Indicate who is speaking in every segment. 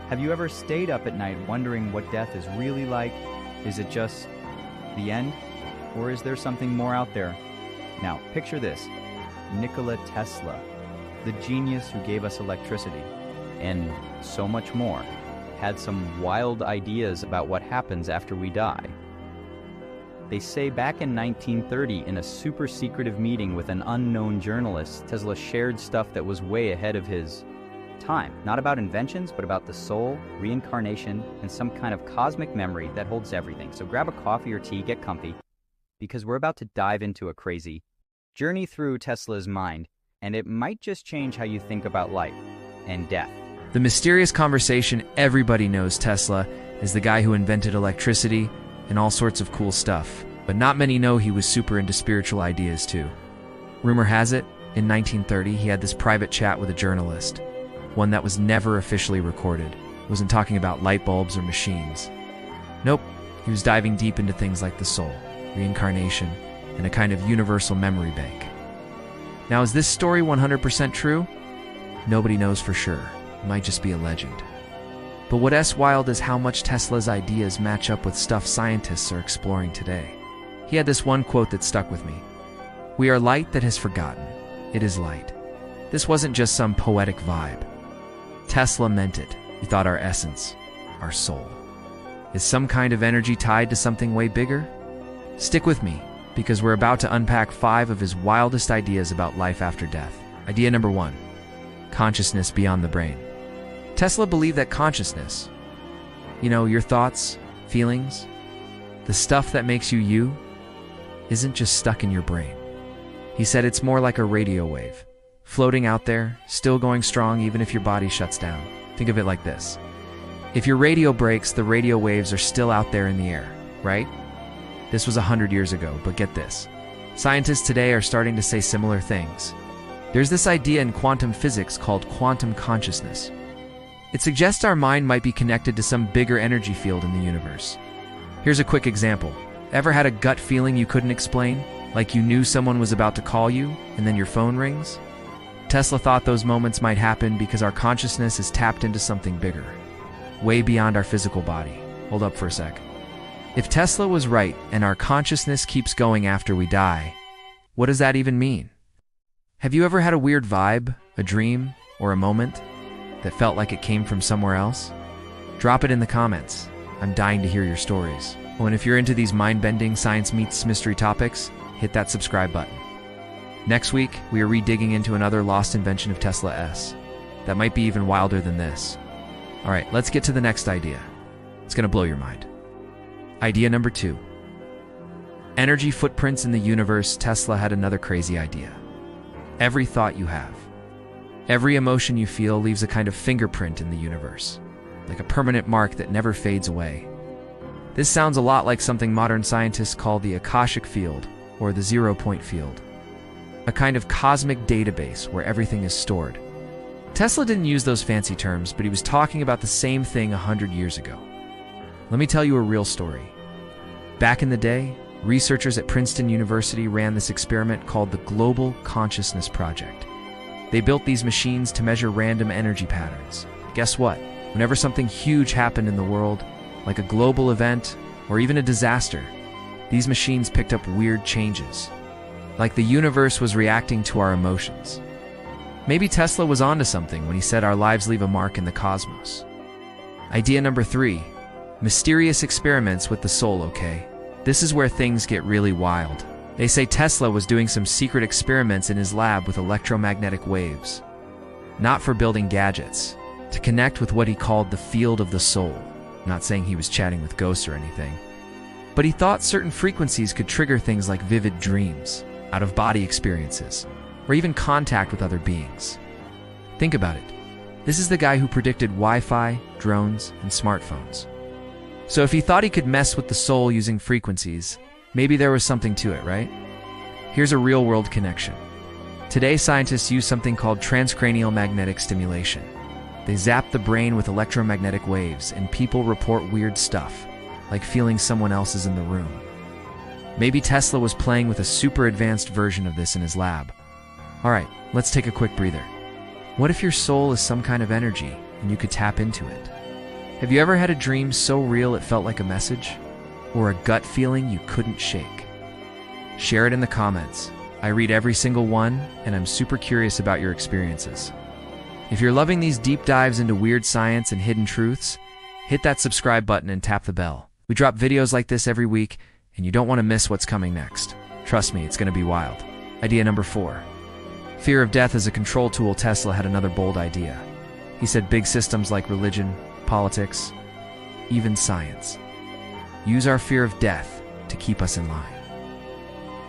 Speaker 1: Have you ever stayed up at night wondering what death is really like? Is it just the end? Or is there something more out there? Now, picture this. Nikola Tesla, the genius who gave us electricity, and so much more, had some wild ideas about what happens after we die. They say back in 1930, in a super secretive meeting with an unknown journalist, Tesla shared stuff that was way ahead of his time. Not about inventions, but about the soul, reincarnation, and some kind of cosmic memory that holds everything. So grab a coffee or tea, get comfy, because we're about to dive into a crazy journey through Tesla's mind, and it might just change how you think about life and death.
Speaker 2: The mysterious conversation. Everybody knows Tesla is the guy who invented electricity and all sorts of cool stuff, but not many know he was super into spiritual ideas too. Rumor has it, in 1930 he had this private chat with a journalist, one that was never officially recorded. Wasn't talking about light bulbs or machines. Nope, he was diving deep into things like the soul, reincarnation, and a kind of universal memory bank. Now, is this story 100% true? Nobody knows for sure. It might just be a legend. But what's wild is how much Tesla's ideas match up with stuff scientists are exploring today. He had this one quote that stuck with me. "We are light that has forgotten. It is light." This wasn't just some poetic vibe. Tesla meant it. He thought our essence, our soul, is some kind of energy tied to something way bigger. Stick with me, because we're about to unpack 5 of his wildest ideas about life after death. Idea number 1, consciousness beyond the brain. Tesla believed that consciousness, your thoughts, feelings, the stuff that makes you you, isn't just stuck in your brain. He said it's more like a radio wave, floating out there, still going strong even if your body shuts down. Think of it like this. If your radio breaks, the radio waves are still out there in the air, right? This was 100 years ago, but get this. Scientists today are starting to say similar things. There's this idea in quantum physics called quantum consciousness. It suggests our mind might be connected to some bigger energy field in the universe. Here's a quick example. Ever had a gut feeling you couldn't explain? Like you knew someone was about to call you, and then your phone rings? Tesla thought those moments might happen because our consciousness is tapped into something bigger, way beyond our physical body. Hold up for a sec. If Tesla was right and our consciousness keeps going after we die, what does that even mean? Have you ever had a weird vibe, a dream, or a moment that felt like it came from somewhere else? Drop it in the comments. I'm dying to hear your stories. Oh, and if you're into these mind-bending science meets mystery topics, hit that subscribe button. Next week, we are redigging into another lost invention of Tesla S. That might be even wilder than this. All right, let's get to the next idea. It's going to blow your mind. Idea number 2. Energy footprints in the universe. Tesla had another crazy idea. Every thought you have, every emotion you feel leaves a kind of fingerprint in the universe, like a permanent mark that never fades away. This sounds a lot like something modern scientists call the Akashic field or the zero-point field, a kind of cosmic database where everything is stored. Tesla didn't use those fancy terms, but he was talking about the same thing 100 years ago. Let me tell you a real story. Back in the day, researchers at Princeton University ran this experiment called the Global Consciousness Project. They built these machines to measure random energy patterns. Guess what? Whenever something huge happened in the world, like a global event or even a disaster, these machines picked up weird changes, like the universe was reacting to our emotions. Maybe Tesla was onto something when he said our lives leave a mark in the cosmos. Idea number 3, mysterious experiments with the soul. Okay, this is where things get really wild. They say Tesla was doing some secret experiments in his lab with electromagnetic waves, not for building gadgets, to connect with what he called the field of the soul. I'm not saying he was chatting with ghosts or anything, but he thought certain frequencies could trigger things like vivid dreams, out-of-body experiences, or even contact with other beings. Think about it. This is the guy who predicted Wi-Fi, drones, and smartphones. So if he thought he could mess with the soul using frequencies, maybe there was something to it, right? Here's a real-world connection. Today, scientists use something called transcranial magnetic stimulation. They zap the brain with electromagnetic waves, and people report weird stuff, like feeling someone else is in the room. Maybe Tesla was playing with a super advanced version of this in his lab. All right, let's take a quick breather. What if your soul is some kind of energy and you could tap into it? Have you ever had a dream so real it felt like a message? Or a gut feeling you couldn't shake? Share it in the comments. I read every single one, and I'm super curious about your experiences. If you're loving these deep dives into weird science and hidden truths, hit that subscribe button and tap the bell. We drop videos like this every week, and you don't want to miss what's coming next. Trust me, it's going to be wild. Idea number 4. Fear of death as a control tool. Tesla had another bold idea. He said big systems like religion, politics, even science, use our fear of death to keep us in line.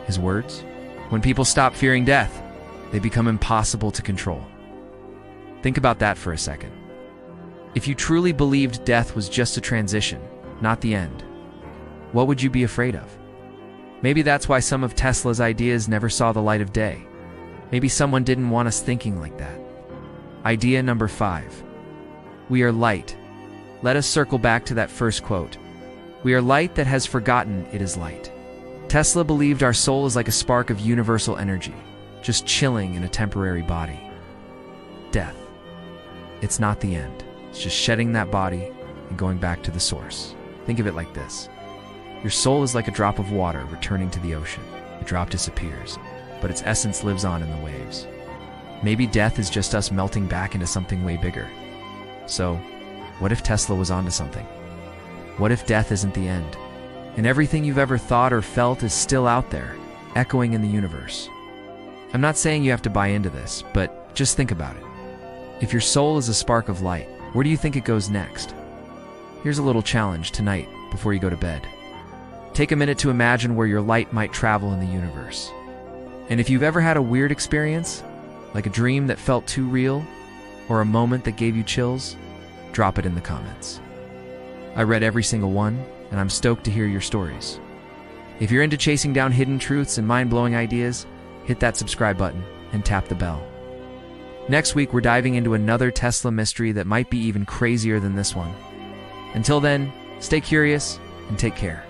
Speaker 2: His words? When people stop fearing death, they become impossible to control. Think about that for a second. If you truly believed death was just a transition, not the end, what would you be afraid of? Maybe that's why some of Tesla's ideas never saw the light of day. Maybe someone didn't want us thinking like that. Idea number 5. We are light. Let us circle back to that first quote. We are light that has forgotten it is light. Tesla believed our soul is like a spark of universal energy, just chilling in a temporary body. Death. It's not the end. It's just shedding that body and going back to the source. Think of it like this. Your soul is like a drop of water returning to the ocean. The drop disappears, but its essence lives on in the waves. Maybe death is just us melting back into something way bigger. So, what if Tesla was onto something? What if death isn't the end, and everything you've ever thought or felt is still out there, echoing in the universe? I'm not saying you have to buy into this, but just think about it. If your soul is a spark of light, where do you think it goes next? Here's a little challenge tonight before you go to bed. Take a minute to imagine where your light might travel in the universe. And if you've ever had a weird experience, like a dream that felt too real, or a moment that gave you chills, drop it in the comments. I read every single one, and I'm stoked to hear your stories. If you're into chasing down hidden truths and mind-blowing ideas, hit that subscribe button and tap the bell. Next week, we're diving into another Tesla mystery that might be even crazier than this one. Until then, stay curious and take care.